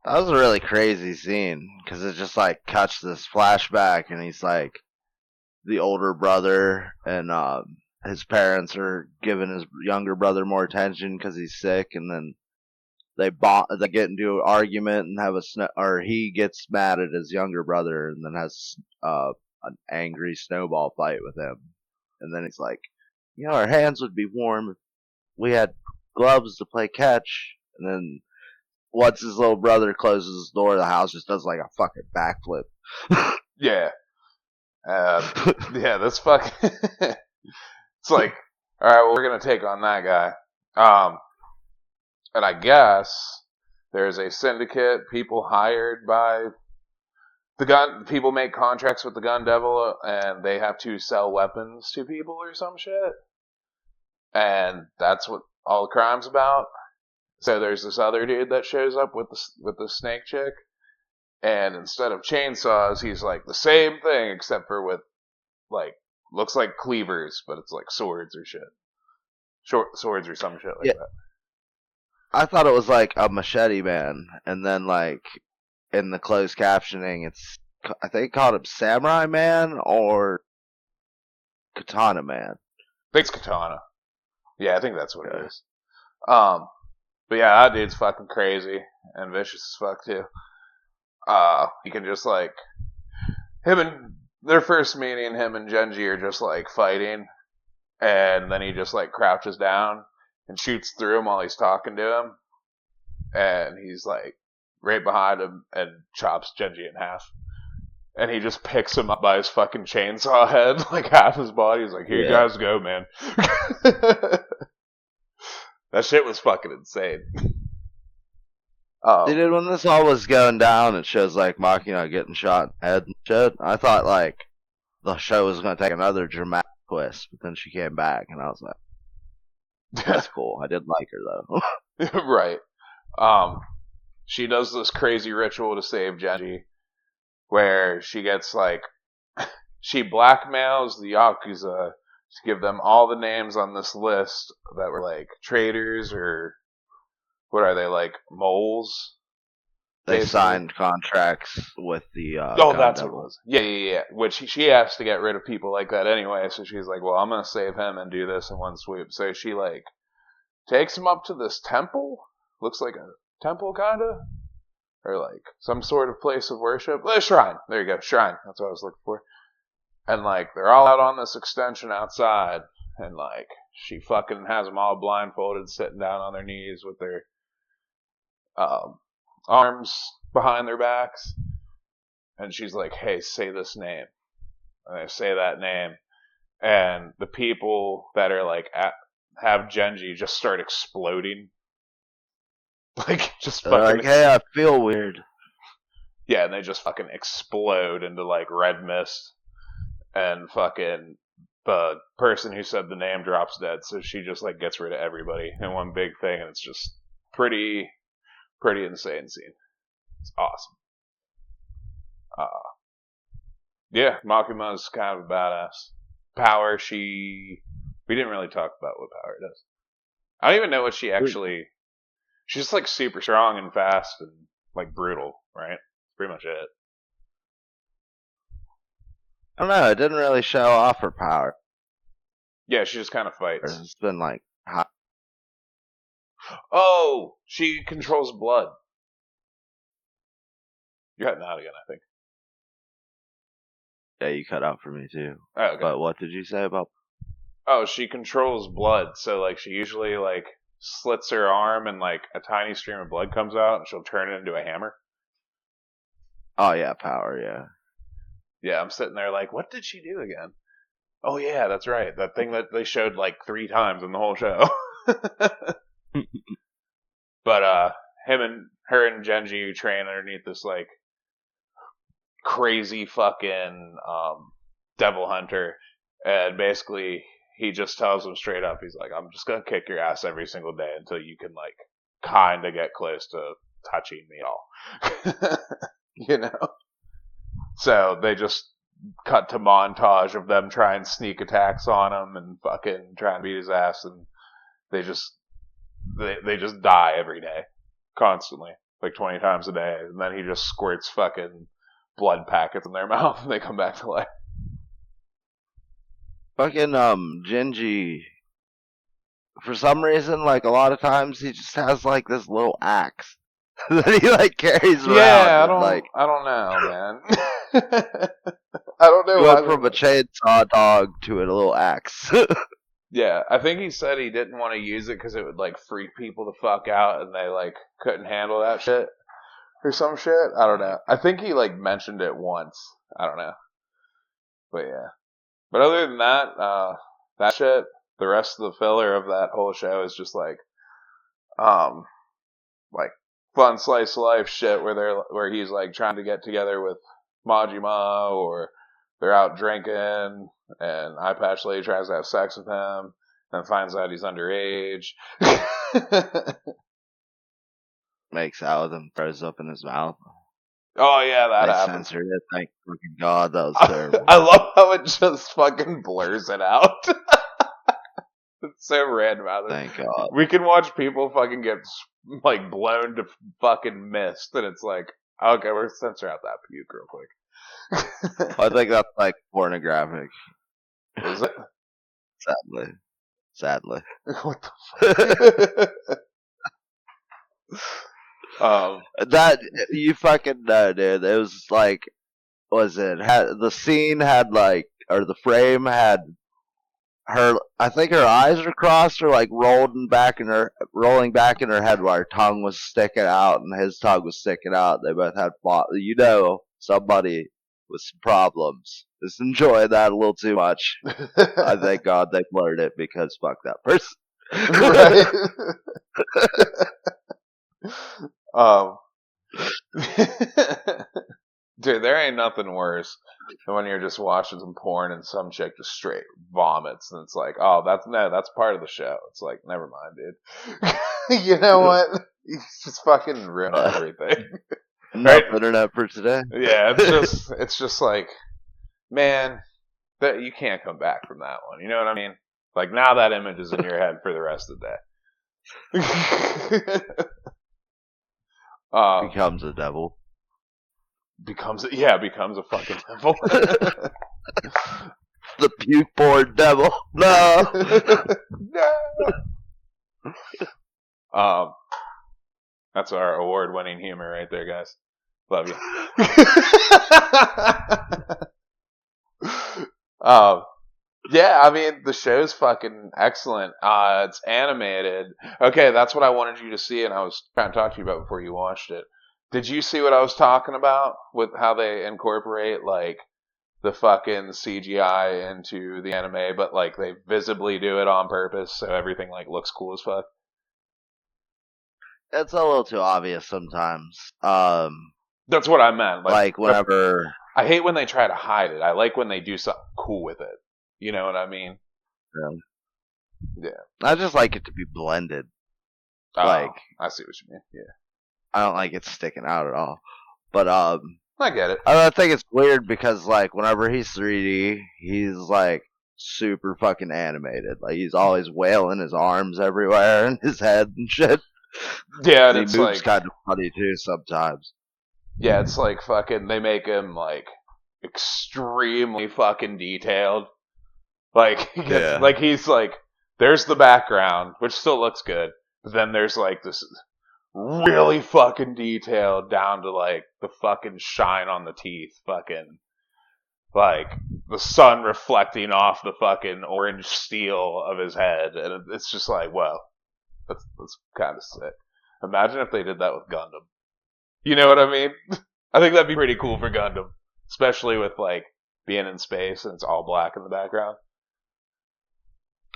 that was a really crazy scene because it just like cuts this flashback, and he's like the older brother, and his parents are giving his younger brother more attention because he's sick, and then they get into an argument and have or he gets mad at his younger brother and then has an angry snowball fight with him. And then he's like, our hands would be warm if we had gloves to play catch. And then once his little brother closes his door, the house just does like a fucking backflip. Yeah. Yeah, that's fucking. It's like, all right, well, we're gonna take on that guy. And I guess there's a syndicate, people hired by the gun. People make contracts with the Gun Devil, and they have to sell weapons to people or some shit. And that's what all the crime's about. So there's this other dude that shows up with the snake chick, and instead of chainsaws, he's like the same thing except for with like looks like cleavers, but it's like swords or shit, short swords or some shit like that. I thought it was like a machete man, and then like in the closed captioning, I think called him Samurai Man or Katana Man. I think it's Katana. Yeah, I think that's what it is. But yeah, that dude's fucking crazy and vicious as fuck too. He can just like him and their first meeting, him and Genji are just like fighting, and then he just like crouches down and shoots through him while he's talking to him, and he's like right behind him and chops Genji in half. And he just picks him up by his fucking chainsaw head, like half his body. He's like, here you guys go, man. That shit was fucking insane. Dude, when this all was going down, it shows like Machina getting shot in the head and shit. I thought like the show was going to take another dramatic twist, but then she came back, and I was like, that's cool. I did like her though. Right. She does this crazy ritual to save Genji, where she gets like, she blackmails the Yakuza to give them all the names on this list that were like traitors or what are they, like moles? They signed contracts with the that's what it was. Yeah. Which she has to get rid of people like that anyway, so she's like, well, I'm gonna save him and do this in one sweep. So she like takes him up to this temple. Looks like a temple kinda. Or like some sort of place of worship. A shrine. There you go, shrine. That's what I was looking for. And like they're all out on this extension outside, and like she fucking has them all blindfolded, sitting down on their knees with their arms behind their backs, and she's like, "Hey, say this name." And they say that name, and the people that are like have Genji just start exploding, like just fucking. They're like, hey, I feel weird. Yeah, and they just fucking explode into like red mist. And fucking the person who said the name drops dead, so she just like gets rid of everybody in one big thing, and it's just pretty insane scene. It's awesome. Yeah, Makuma's kind of a badass. Power, we didn't really talk about what Power does. I don't even know what she actually. She's just like super strong and fast and like brutal, right? That's pretty much it. I don't know. It didn't really show off her power. Yeah, she just kind of fights. It's been like hot. Oh, she controls blood. You're cutting out again, I think. Yeah, you cut out for me too. Oh, okay. But what did you say about? Oh, she controls blood. So like she usually like slits her arm and like a tiny stream of blood comes out, and she'll turn it into a hammer. Oh yeah, Power. Yeah. Yeah, I'm sitting there like, what did she do again? Oh yeah, that's right. That thing that they showed like 3 times in the whole show. But her and Genji train underneath this like crazy fucking devil hunter, and basically he just tells them straight up, he's like, I'm just gonna kick your ass every single day until you can like kind of get close to touching me all. You know? So they just cut to montage of them trying sneak attacks on him and fucking trying to beat his ass, and they just die every day, constantly, like 20 times a day, and then he just squirts fucking blood packets in their mouth and they come back to life. Fucking Genji, for some reason, like a lot of times he just has like this little axe that he like carries around. Yeah, I don't know, man. I don't know He why. went from a chainsaw dog to a little axe. Yeah, I think he said he didn't want to use it because it would like freak people the fuck out, and they like couldn't handle that shit or some shit. I don't know. I think he like mentioned it once. I don't know, but yeah. But other than that, that shit, the rest of the filler of that whole show is just um, like fun slice of life shit where he's like trying to get together with Majima, or they're out drinking and Eye Patch Lady tries to have sex with him and finds out he's underage. Makes out with him, throws up in his mouth. Oh yeah, that They happens. censored it. Thank fucking God, that was terrible. I love how it just fucking blurs it out. It's so random. Thank God. We can watch people fucking get like blown to fucking mist, and it's like, okay, we're censor out that puke real quick. I think that's like pornographic. Is it? Sadly. What the fuck? That you fucking know, dude. It was like, the scene had like, or the frame had her. I think her eyes were crossed or like rolling back in her head while her tongue was sticking out and his tongue was sticking out. They both had somebody with some problems. Just enjoying that a little too much. I thank God they blurred it because fuck that person. um, dude, there ain't nothing worse than when you're just watching some porn and some chick just straight vomits, and it's like, oh, that's part of the show. It's like, never mind, dude. You know what? You just fucking ruin everything. Enough internet for today. Yeah, it's just like, man, that you can't come back from that one. You know what I mean? Like, now that image is in your head for the rest of the day. Becomes a devil. Becomes a fucking devil. The puke board devil. No. No. That's our award-winning humor right there, guys. Love you. Yeah, I mean, the show's fucking excellent. It's animated. Okay, that's what I wanted you to see, and I was trying to talk to you about before you watched it. Did you see what I was talking about with how they incorporate, like, the fucking CGI into the anime, but, like, they visibly do it on purpose, so everything, like, looks cool as fuck? It's a little too obvious sometimes. That's what I meant. Like whenever I hate when they try to hide it. I like when they do something cool with it. You know what I mean? Yeah. I just like it to be blended. Oh, like, I see what you mean. Yeah. I don't like it sticking out at all. But I get it. I think it's weird because like whenever he's 3D, he's like super fucking animated. Like he's always wailing his arms everywhere and his head and shit. Yeah, and he it's moves like kind of funny too sometimes. Yeah, it's like fucking. They make him like extremely fucking detailed. Like, Yeah. like he's like, there's the background, which still looks good, but then there's like this really fucking detailed down to like the fucking shine on the teeth, fucking like the sun reflecting off the fucking orange steel of his head, and it's just like, well, that's kind of sick. Imagine if they did that with Gundam. You know what I mean? I think that'd be pretty cool for Gundam, especially with like being in space and it's all black in the background.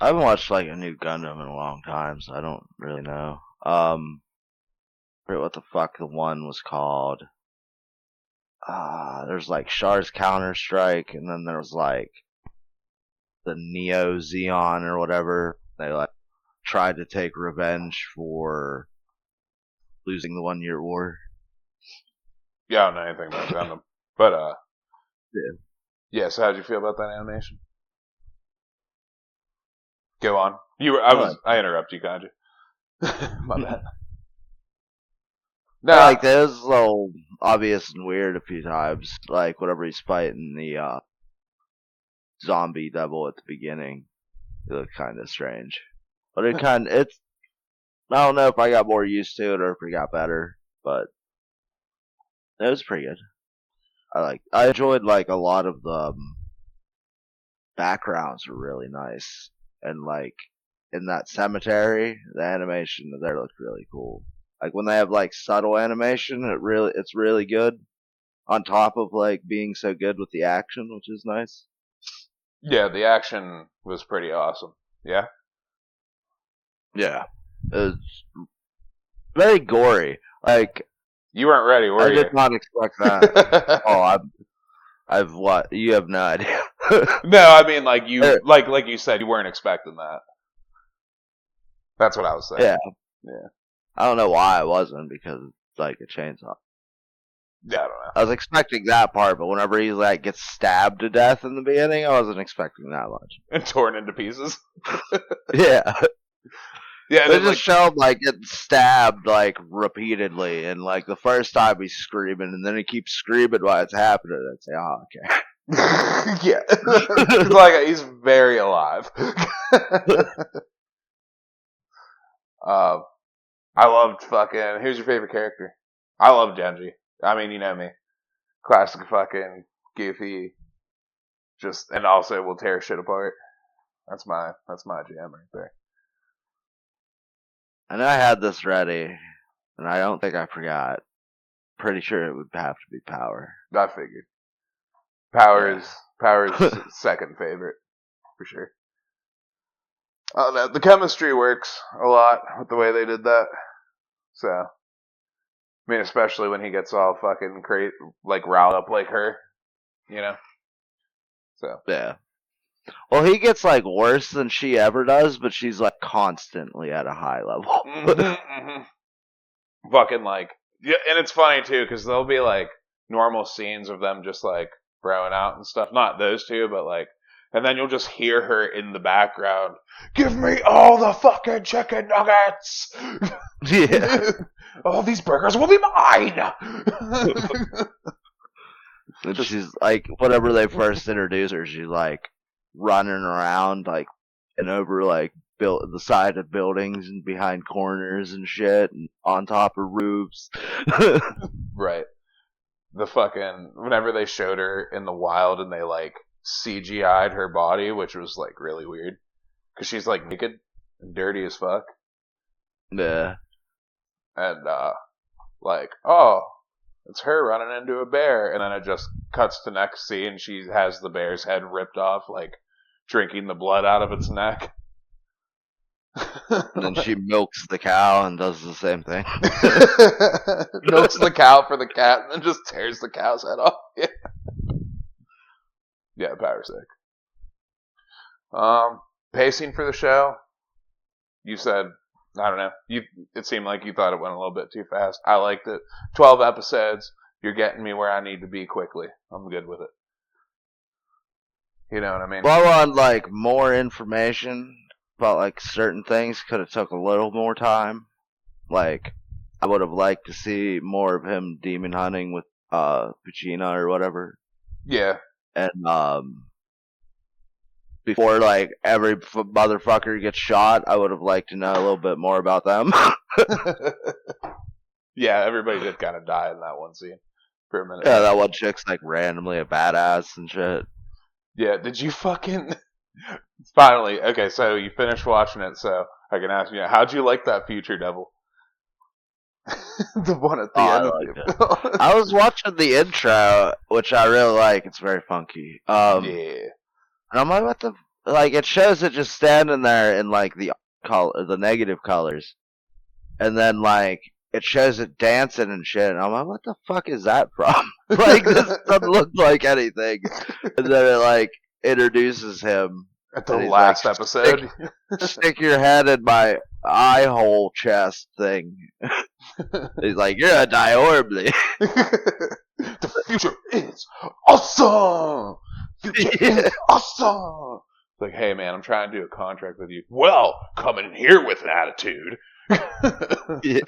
I haven't watched like a new Gundam in a long time, so I don't really know. Forget what the fuck the one was called. There's like Char's Counter Strike, and then there was like the Neo Zeon or whatever. They like tried to take revenge for losing the 1 Year War. Yeah, I don't know anything about Gundam, but Yeah. Yeah. So how'd you feel about that animation? Go on. I interrupted you, kind of. My bad. No, like that was a little obvious and weird a few times. Like whenever he's fighting the zombie devil at the beginning, it looked kind of strange. But it's. I don't know if I got more used to it or if it got better, but it was pretty good. I enjoyed like a lot of the backgrounds are really nice, and like in that cemetery, the animation there looked really cool. Like when they have like subtle animation, it's really good. On top of like being so good with the action, which is nice. Yeah, the action was pretty awesome. Yeah. Yeah, it was very gory. Like You weren't ready, I were you? did not expect that. Oh, I've what? You have no idea. No, I mean like like you said, you weren't expecting that. That's what I was saying. Yeah, Yeah. I don't know why I wasn't because it's like a chainsaw. Yeah, I don't know. I was expecting that part, but whenever he like gets stabbed to death in the beginning, I wasn't expecting that much. And torn into pieces. Yeah, Yeah, they then just like show him like getting stabbed like repeatedly, and like the first time he's screaming, and then he keeps screaming while it's happening. I'd say, oh, yeah. Like he's very alive. I loved fucking. Who's your favorite character? I love Genji. I mean, you know me, classic fucking goofy. Just and also will tear shit apart. That's my jam right there. I know I had this ready, and I don't think I forgot. Pretty sure it would have to be Power. I figured. Power Yeah. is second favorite for sure. The chemistry works a lot with the way they did that. So, I mean, especially when he gets all fucking like riled up like her, you know. So Yeah. Well, he gets like worse than she ever does, but she's like constantly at a high level. fucking like yeah, and it's funny too because there'll be like normal scenes of them just like throwing out and stuff. Not those two, but like, and then you'll just hear her in the background. Give me all the fucking chicken nuggets. Yeah. All these burgers will be mine. And she's like, whenever they first introduce her, she's like running around, like, and over like built the side of buildings and behind corners and shit, and on top of roofs. Right. The fucking whenever they showed her in the wild and they like CGI'd her body, which was like really weird because she's like naked and dirty as fuck. Yeah. And like, oh, it's her running into a bear, and then it just cuts to next scene. She has the bear's head ripped off, like drinking the blood out of its neck. And then she milks the cow and does the same thing. Milks the cow for the cat, and then just tears the cow's head off. Yeah, yeah, power sick. Pacing for the show. You said I don't know. It seemed like you thought it went a little bit too fast. I liked it. 12 episodes. You're getting me where I need to be quickly. I'm good with it. You know what I mean? Well, I want like more information about like certain things. Could have took a little more time. Like I would have liked to see more of him demon hunting with Pacina or whatever. Yeah. And before like every motherfucker gets shot, I would have liked to know a little bit more about them. Yeah, everybody did kind of die in that one scene for a minute. Yeah, that one chick's like randomly a badass and shit. Yeah, did you fucking finally? Okay, so you finished watching it, so I can ask you, how'd you like that future devil? The one at the end. I liked it. I was watching the intro, which I really like. It's very funky. Yeah. And I'm like, what the? Like, it shows it just standing there in like the negative colors, and then like it shows it dancing and shit. And I'm like, what the fuck is that from? Like, this doesn't look like anything. And then it like introduces him At the last like, episode. Stick your head in my eye hole chest thing. He's like, you're gonna die horribly. The future is awesome. Future is awesome. Like, hey man, I'm trying to do a contract with you. Well, come in here with an attitude. Yeah.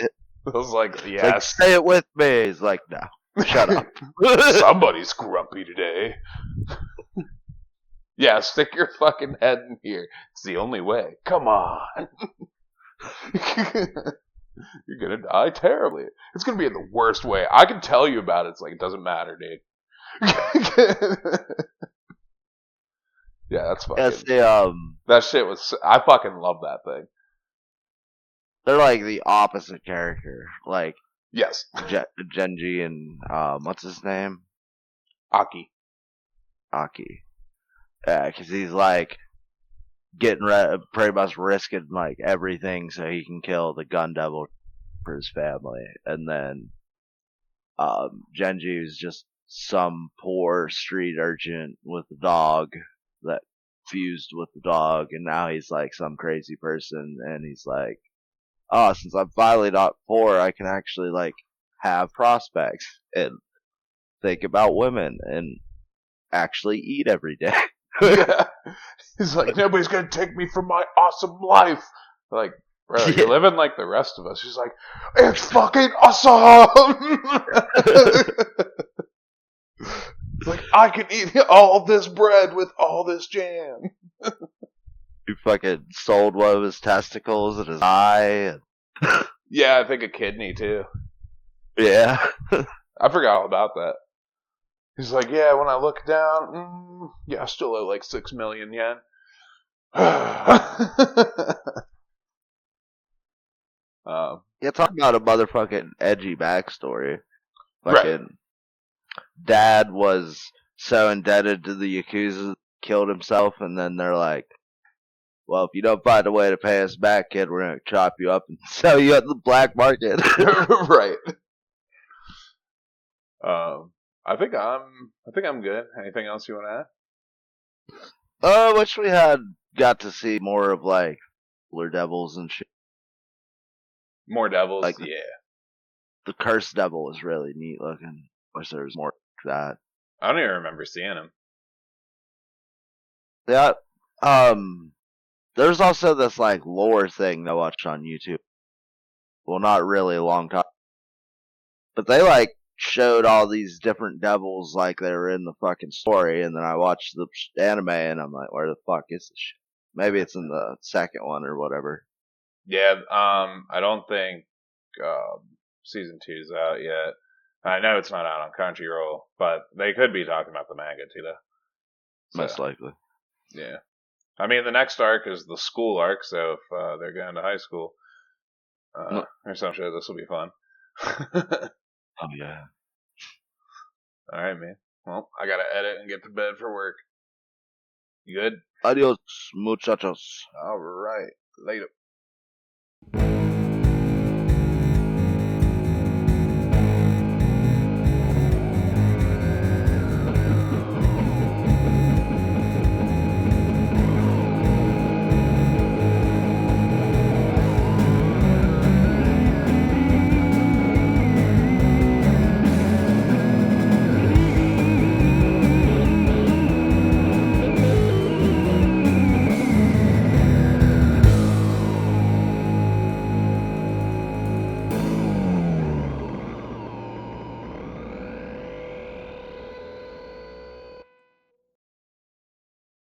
I was like, Like, yes. say it with me. He's like, no, shut up. Somebody's grumpy today. Yeah, stick your fucking head in here. It's the only way. Come on. You're gonna die terribly. It's gonna be in the worst way. I can tell you about it. It's like, it doesn't matter, dude. Yeah, Yeah, that's Yes, fucking. they That shit was. I fucking love that thing. they're like the opposite character, like Yes, Genji and what's his name, Aki. Aki. Yeah, because he's like getting pretty much risking like everything so he can kill the gun devil for his family, and then Genji is just some poor street urchin with a dog that fused with the dog, and now he's like some crazy person, and he's like, oh, since I'm finally not poor, I can actually like have prospects and think about women and actually eat every day. Yeah, he's like, nobody's gonna take me from my awesome life. Like, bro, you're Yeah. living like the rest of us. He's like, it's fucking awesome. Like, I can eat all this bread with all this jam. He fucking sold one of his testicles and his eye. And Yeah, I think a kidney too. yeah. I forgot all about that. He's like, yeah, when I look down, yeah, I still owe like 6 million yen. Yeah, talk about a motherfucking edgy backstory. Right. Fucking dad was so indebted to the Yakuza, killed himself, and then they're like, well, if you don't find a way to pay us back, kid, we're gonna chop you up and sell you at the black market. Right. Um, I think I'm good. Anything else you want to add? Oh, wish we had got to see more of like Blue Devils and shit. More devils? Like Yeah. the Cursed Devil was really neat looking. Wish there was more like that. I don't even remember seeing him. Yeah. There's also this like lore thing I watched on YouTube. Well, not really a long time, but they like showed all these different devils like they were in the fucking story, and then I watched the anime and I'm like, where the fuck is this shit? Maybe it's in the second one or whatever. Yeah. I don't think season 2's out yet. I know it's not out on Crunchyroll, but they could be talking about the manga too, though. Most So likely. yeah. I mean, the next arc is the school arc, so if they're going to high school or some shit, this will be fun. Oh yeah. All right, man. Well, I gotta edit and get to bed for work. You good? Adios, muchachos. All right. Later.